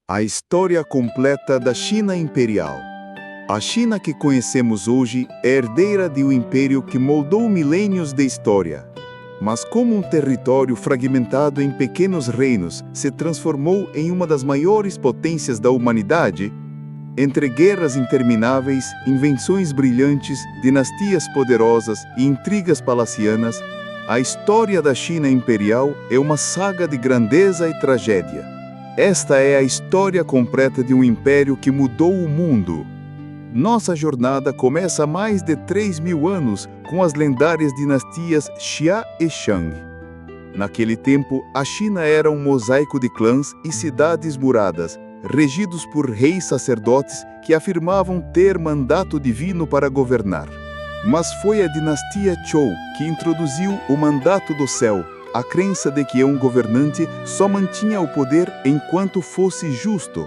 A história completa da China Imperial. A China que conhecemos hoje é herdeira de um império que moldou milênios de história. Mas como um território fragmentado em pequenos reinos se transformou em uma das maiores potências da humanidade, entre guerras intermináveis, invenções brilhantes, dinastias poderosas e intrigas palacianas, a história da China Imperial é uma saga de grandeza e tragédia. Esta é a história completa de um império que mudou o mundo. Nossa jornada começa há mais de 3.000 anos com as lendárias dinastias Xia e Shang. Naquele tempo, a China era um mosaico de clãs e cidades muradas, regidos por reis sacerdotes que afirmavam ter mandato divino para governar. Mas foi a dinastia Zhou que introduziu o mandato do céu, a crença de que um governante só mantinha o poder enquanto fosse justo.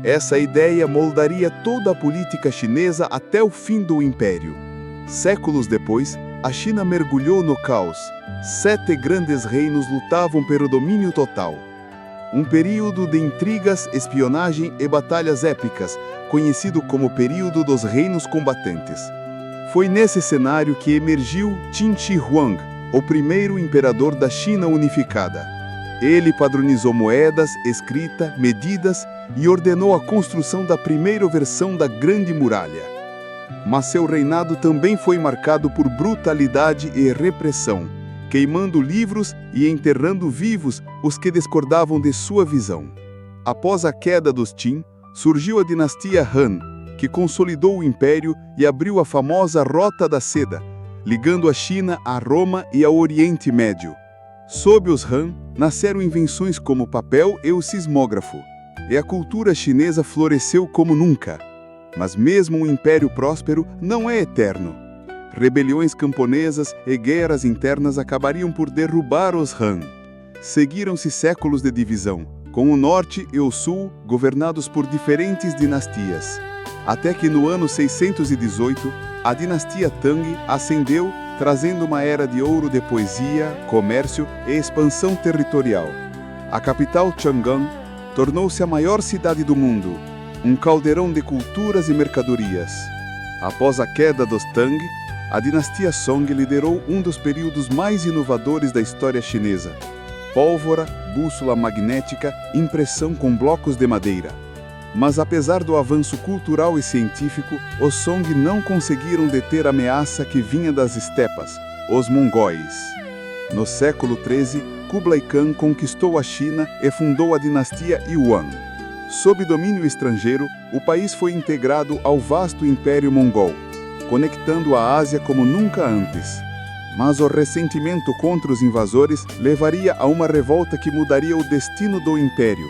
Essa ideia moldaria toda a política chinesa até o fim do império. Séculos depois, a China mergulhou no caos. 7 grandes reinos lutavam pelo domínio total. Um período de intrigas, espionagem e batalhas épicas, conhecido como período dos reinos combatentes. Foi nesse cenário que emergiu Qin Shi Huang, o primeiro imperador da China unificada. Ele padronizou moedas, escrita, medidas e ordenou a construção da primeira versão da Grande Muralha. Mas seu reinado também foi marcado por brutalidade e repressão, queimando livros e enterrando vivos os que discordavam de sua visão. Após a queda dos Qin, surgiu a dinastia Han, que consolidou o império e abriu a famosa Rota da Seda, ligando a China a Roma e ao Oriente Médio. Sob os Han, nasceram invenções como o papel e o sismógrafo, e a cultura chinesa floresceu como nunca. Mas mesmo um império próspero não é eterno. Rebeliões camponesas e guerras internas acabariam por derrubar os Han. Seguiram-se séculos de divisão, com o norte e o sul governados por diferentes dinastias. Até que no ano 618, a dinastia Tang ascendeu, trazendo uma era de ouro de poesia, comércio e expansão territorial. A capital Chang'an tornou-se a maior cidade do mundo, um caldeirão de culturas e mercadorias. Após a queda dos Tang, a dinastia Song liderou um dos períodos mais inovadores da história chinesa. Pólvora, bússola magnética, impressão com blocos de madeira. Mas apesar do avanço cultural e científico, os Song não conseguiram deter a ameaça que vinha das estepas, os mongóis. No século XIII, Kublai Khan conquistou a China e fundou a dinastia Yuan. Sob domínio estrangeiro, o país foi integrado ao vasto Império Mongol, conectando a Ásia como nunca antes. Mas o ressentimento contra os invasores levaria a uma revolta que mudaria o destino do império.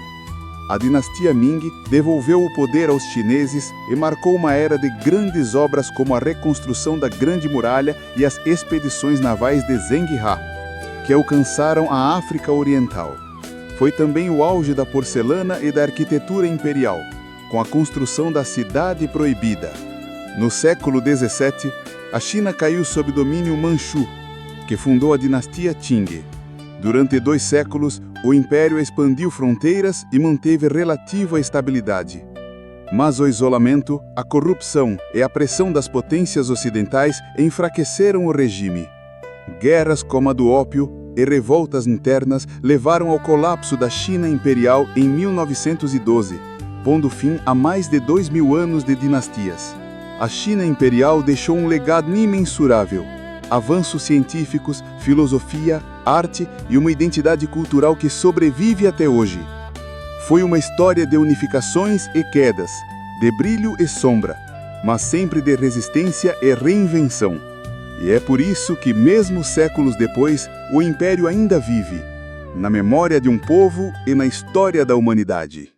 A dinastia Ming devolveu o poder aos chineses e marcou uma era de grandes obras como a reconstrução da Grande Muralha e as expedições navais de Zheng He, que alcançaram a África Oriental. Foi também o auge da porcelana e da arquitetura imperial, com a construção da Cidade Proibida. No século XVII, a China caiu sob domínio Manchu, que fundou a dinastia Qing. Durante 2 séculos, o império expandiu fronteiras e manteve relativa estabilidade. Mas o isolamento, a corrupção e a pressão das potências ocidentais enfraqueceram o regime. Guerras como a do ópio e revoltas internas levaram ao colapso da China Imperial em 1912, pondo fim a mais de 2.000 anos de dinastias. A China Imperial deixou um legado imensurável. Avanços científicos, filosofia, arte e uma identidade cultural que sobrevive até hoje. Foi uma história de unificações e quedas, de brilho e sombra, mas sempre de resistência e reinvenção. E é por isso que, mesmo séculos depois, o império ainda vive, na memória de um povo e na história da humanidade.